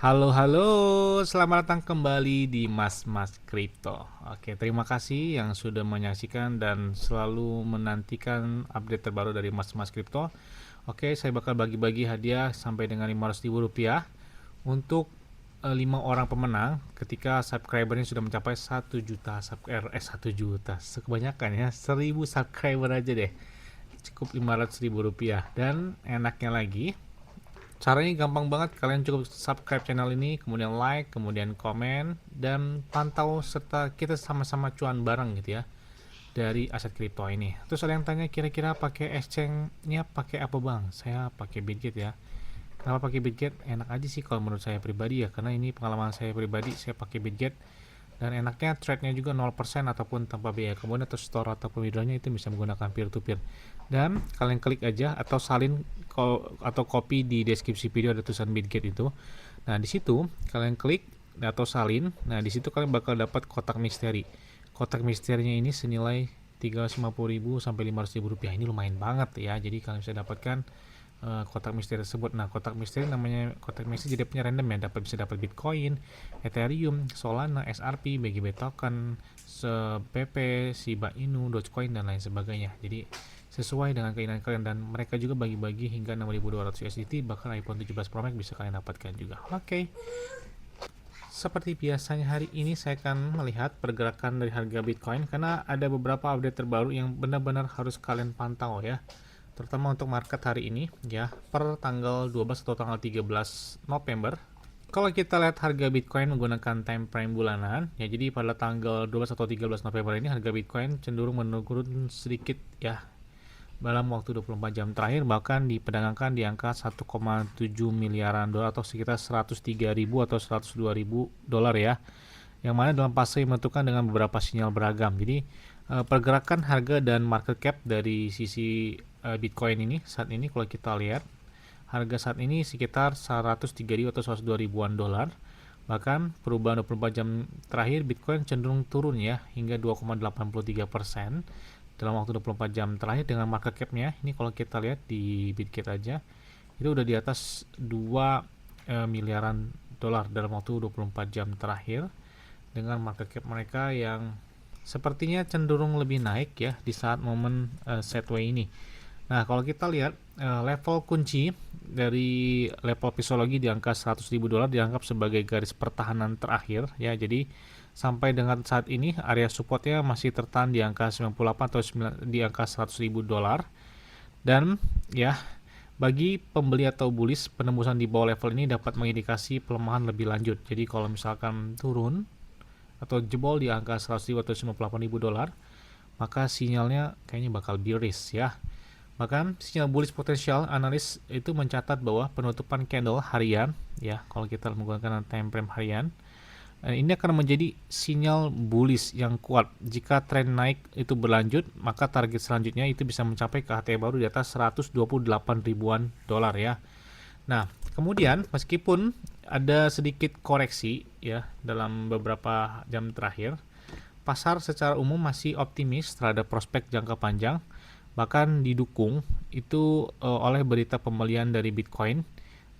Halo, halo, selamat datang kembali di Mas Kripto. Oke, terima kasih yang sudah menyaksikan dan selalu menantikan update terbaru dari Mas Kripto. Oke, saya bakal bagi-bagi hadiah sampai dengan Rp500.000 untuk 5 orang pemenang ketika subscribernya sudah mencapai 1 juta subscriber. 1 juta, kebanyakan ya, 1.000 subscriber aja deh. Cukup Rp500.000. Dan enaknya lagi, caranya gampang banget, kalian cukup subscribe channel ini, kemudian like, kemudian komen, dan pantau serta kita sama-sama cuan bareng gitu ya dari aset kripto ini. Terus ada yang tanya kira-kira pakai exchange-nya pakai apa bang? Saya pakai Bitget ya. Kenapa pakai Bitget? Enak aja sih kalau menurut saya pribadi ya, karena ini pengalaman saya pribadi, saya pakai Bitget dan enaknya trade-nya juga 0% ataupun tanpa biaya, kemudian atau store ataupun withdrawal-nya itu bisa menggunakan peer to peer. Dan kalian klik aja atau salin atau copy di deskripsi video ada tulisan Bitget itu. Nah di situ kalian klik atau salin. Nah di situ kalian bakal dapat kotak misteri. Kotak misterinya ini senilai 350.000 sampai 500.000 rupiah. Ini lumayan banget ya, jadi kalian bisa dapatkan kotak misteri tersebut. Nah, kotak misteri namanya kotak misteri, jadi punya random ya, bisa dapat Bitcoin, Ethereum, Solana, XRP, BGB token, PP, Shiba Inu, Dogecoin dan lain sebagainya. Jadi sesuai dengan keinginan kalian, dan mereka juga bagi-bagi hingga 6.200 USDT, bahkan iPhone 17 Pro Max bisa kalian dapatkan juga. Oke. Seperti biasanya hari ini saya akan melihat pergerakan dari harga Bitcoin karena ada beberapa update terbaru yang benar-benar harus kalian pantau ya, terutama untuk market hari ini ya, per tanggal 12 atau tanggal 13 November. Kalau kita lihat harga Bitcoin menggunakan time frame bulanan ya, jadi pada tanggal 12 atau 13 November ini harga Bitcoin cenderung menurun sedikit ya dalam waktu 24 jam terakhir, bahkan diperdagangkan di angka 1,7 miliaran dolar atau sekitar 103.000 atau 102.000 dolar ya, yang mana dalam fase menentukan dengan beberapa sinyal beragam. Jadi pergerakan harga dan market cap dari sisi Bitcoin ini saat ini, kalau kita lihat harga saat ini sekitar 103.000 atau 102 ribuan dolar. Bahkan perubahan 24 jam terakhir Bitcoin cenderung turun ya hingga 2,83% dalam waktu 24 jam terakhir, dengan market cap-nya ini kalau kita lihat di Bitget aja itu udah di atas 2 miliaran dolar dalam waktu 24 jam terakhir, dengan market cap mereka yang sepertinya cenderung lebih naik ya di saat momen sideways ini. Nah, kalau kita lihat level kunci dari level psikologi di angka 100.000 dolar dianggap sebagai garis pertahanan terakhir ya. Jadi sampai dengan saat ini area supportnya masih tertahan di angka 98 atau di angka 100.000 dolar. Dan ya, bagi pembeli atau bullish, penembusan di bawah level ini dapat mengindikasi pelemahan lebih lanjut. Jadi kalau misalkan turun atau jebol di angka 100.000 atau 98.000 dolar, maka sinyalnya kayaknya bakal bearish ya. Bahkan sinyal bullish potensial, analis itu mencatat bahwa penutupan candle harian ya, kalau kita menggunakan time frame harian, ini akan menjadi sinyal bullish yang kuat. Jika tren naik itu berlanjut, maka target selanjutnya itu bisa mencapai KHT baru di atas 128 ribuan dolar ya. Nah, kemudian meskipun ada sedikit koreksi ya dalam beberapa jam terakhir, pasar secara umum masih optimis terhadap prospek jangka panjang, bahkan didukung itu oleh berita pembelian dari Bitcoin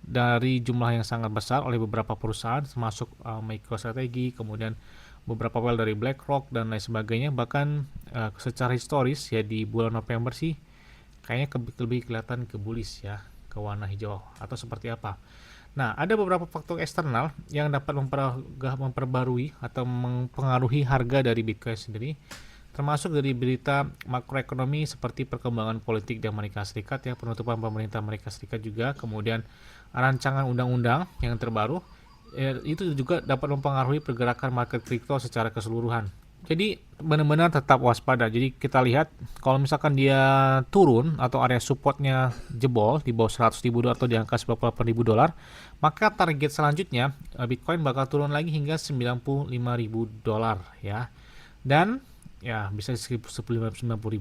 dari jumlah yang sangat besar oleh beberapa perusahaan termasuk MicroStrategy, kemudian beberapa whale dari BlackRock dan lain sebagainya. Bahkan secara historis ya di bulan November sih kayaknya lebih kelihatan ke bullish ya, ke warna hijau atau seperti apa. Nah, ada beberapa faktor eksternal yang dapat memperbarui atau mempengaruhi harga dari Bitcoin sendiri, termasuk dari berita makroekonomi seperti perkembangan politik di Amerika Serikat ya, penutupan pemerintah Amerika Serikat juga, kemudian rancangan undang-undang yang terbaru itu juga dapat mempengaruhi pergerakan market kripto secara keseluruhan. Jadi benar-benar tetap waspada. Jadi kita lihat kalau misalkan dia turun atau area supportnya jebol di bawah 100.000 dolar atau di angka 98.000 dolar, maka target selanjutnya Bitcoin bakal turun lagi hingga 95.000 dolar ya. Dan ya bisa 90.000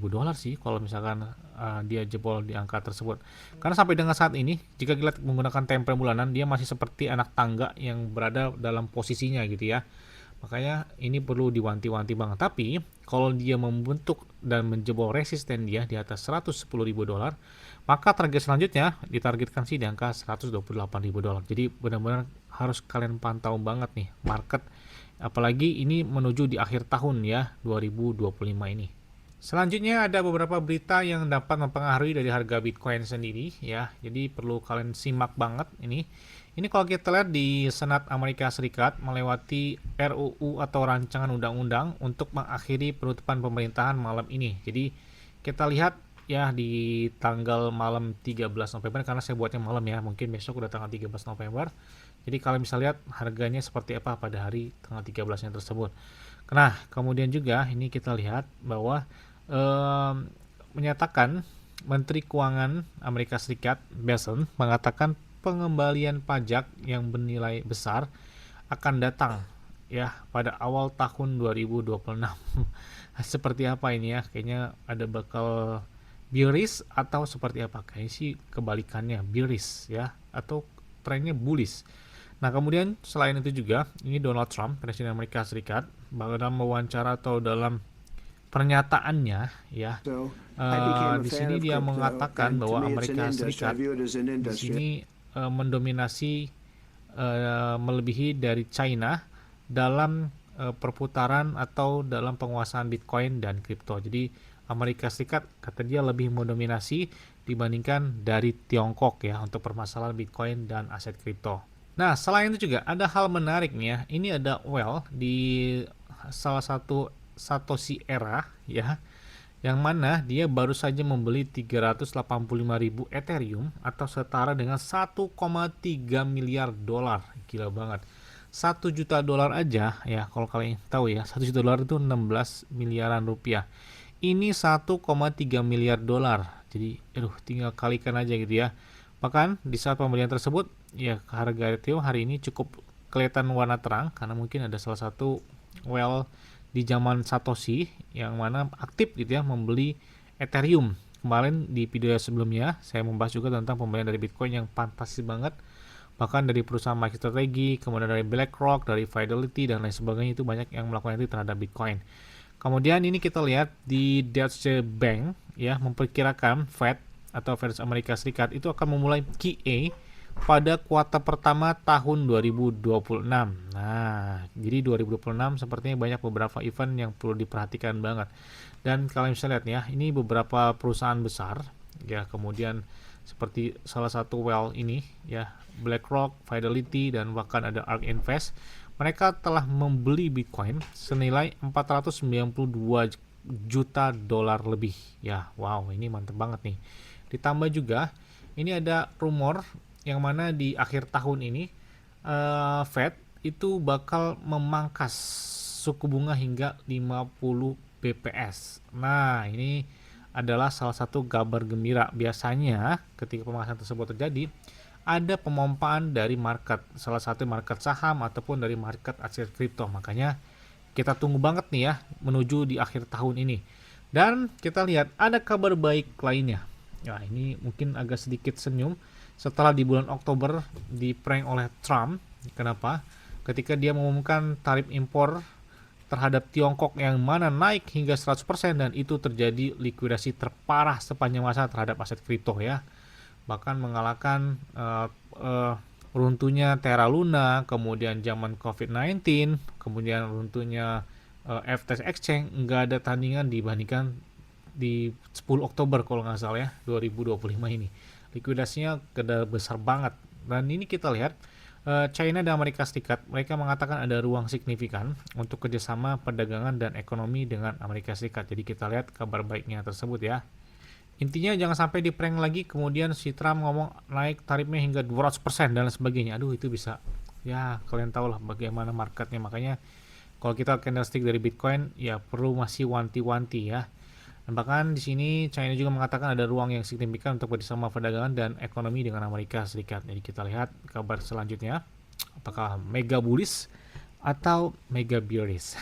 dolar sih kalau misalkan dia jebol di angka tersebut. Karena sampai dengan saat ini jika kita menggunakan time frame bulanan, dia masih seperti anak tangga yang berada dalam posisinya gitu ya. Makanya ini perlu diwanti-wanti banget. Tapi kalau dia membentuk dan menjebol resisten dia di atas 110.000 dolar, maka target selanjutnya ditargetkan sih di angka 128.000 dolar. Jadi benar-benar harus kalian pantau banget nih market, apalagi ini menuju di akhir tahun ya 2025 ini. Selanjutnya ada beberapa berita yang dapat mempengaruhi dari harga Bitcoin sendiri ya. Jadi perlu kalian simak banget ini. Ini kalau kita lihat di Senat Amerika Serikat melewati RUU atau rancangan undang-undang untuk mengakhiri penutupan pemerintahan malam ini. Jadi kita lihat ya di tanggal malam 13 November, karena saya buatnya malam ya, mungkin besok udah tanggal 13 November. Jadi kalian bisa lihat harganya seperti apa pada hari tanggal 13-nya tersebut. Nah, kemudian juga ini kita lihat bahwa menyatakan Menteri Keuangan Amerika Serikat Bessent mengatakan pengembalian pajak yang bernilai besar akan datang ya pada awal tahun 2026. Seperti apa ini ya? Kayaknya ada bakal bearish atau seperti apa? Kayaknya sih kebalikannya, bearish ya, atau trennya bullish. Nah, kemudian selain itu juga ini Donald Trump, Presiden Amerika Serikat, dalam wawancara atau dalam pernyataannya ya, di sini dia mengatakan bahwa Amerika Serikat di sini mendominasi melebihi dari China dalam perputaran atau dalam penguasaan Bitcoin dan kripto. Jadi Amerika Serikat kata dia lebih mendominasi dibandingkan dari Tiongkok ya untuk permasalahan Bitcoin dan aset kripto. Nah, selain itu juga ada hal menarik nih ya. Ini ada well di salah satu Satoshi Era ya, yang mana dia baru saja membeli 385.000 Ethereum atau setara dengan 1,3 miliar dolar. Gila banget. 1 juta dolar aja ya, kalau kalian tahu ya, 1 juta dolar itu 16 miliaran rupiah. Ini 1,3 miliar dolar. Jadi tinggal kalikan aja gitu ya. Bahkan di saat pembelian tersebut ya, harga Ethereum hari ini cukup kelihatan warna terang karena mungkin ada salah satu well di zaman Satoshi yang mana aktif gitu ya membeli Ethereum. Kemarin di video sebelumnya saya membahas juga tentang pembelian dari Bitcoin yang fantastis banget, bahkan dari perusahaan MicroStrategy, kemudian dari BlackRock, dari Fidelity dan lain sebagainya, itu banyak yang melakukan itu terhadap Bitcoin. Kemudian ini kita lihat di Deutsche Bank ya, memperkirakan Fed atau Fed Amerika Serikat itu akan memulai QE pada kuartal pertama tahun 2026. Nah, jadi 2026 sepertinya banyak beberapa event yang perlu diperhatikan banget. Dan kalian bisa lihat ya, ini beberapa perusahaan besar ya, kemudian seperti salah satu well ini ya, BlackRock, Fidelity, dan bahkan ada ARK Invest. Mereka telah membeli Bitcoin senilai 492 juta dolar lebih. Ya, wow, ini mantep banget nih. Ditambah juga ini ada rumor yang mana di akhir tahun ini Fed itu bakal memangkas suku bunga hingga 50 bps. Nah, ini adalah salah satu kabar gembira. Biasanya ketika pemangkasan tersebut terjadi, ada pemompaan dari market, salah satu market saham ataupun dari market aset kripto. Makanya kita tunggu banget nih ya menuju di akhir tahun ini. Dan kita lihat ada kabar baik lainnya. Nah, ini mungkin agak sedikit senyum setelah di bulan Oktober di-prank oleh Trump. Kenapa? Ketika dia mengumumkan tarif impor terhadap Tiongkok yang mana naik hingga 100% dan itu terjadi likuidasi terparah sepanjang masa terhadap aset kripto ya. Bahkan mengalahkan runtuhnya Terra Luna, kemudian zaman COVID-19, kemudian runtuhnya FTX Exchange, nggak ada tandingan dibandingkan di 10 Oktober kalau nggak salah ya, 2025 ini. Likuidasinya gede besar banget. Dan ini kita lihat China dan Amerika Serikat, mereka mengatakan ada ruang signifikan untuk kerjasama perdagangan dan ekonomi dengan Amerika Serikat. Jadi kita lihat kabar baiknya tersebut ya. Intinya jangan sampai di prank lagi kemudian si Trump ngomong naik tarifnya hingga 200% dan sebagainya. Aduh, itu bisa ya, kalian tahu lah bagaimana marketnya. Makanya kalau kita candlestick dari Bitcoin ya perlu masih wanti-wanti ya. Dan bahkan di sini China juga mengatakan ada ruang yang signifikan untuk bersama perdagangan dan ekonomi dengan Amerika Serikat. Jadi kita lihat kabar selanjutnya, apakah mega bullish atau mega bearish.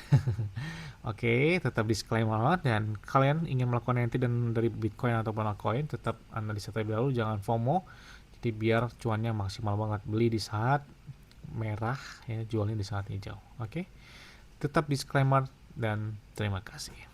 Oke, tetap disclaimer, dan kalian ingin melakukan entry dan dari Bitcoin ataupun altcoin, tetap analisa terlebih dahulu, jangan FOMO. Jadi biar cuannya maksimal banget, beli di saat merah ya, jualnya di saat hijau. Oke, tetap disclaimer dan terima kasih.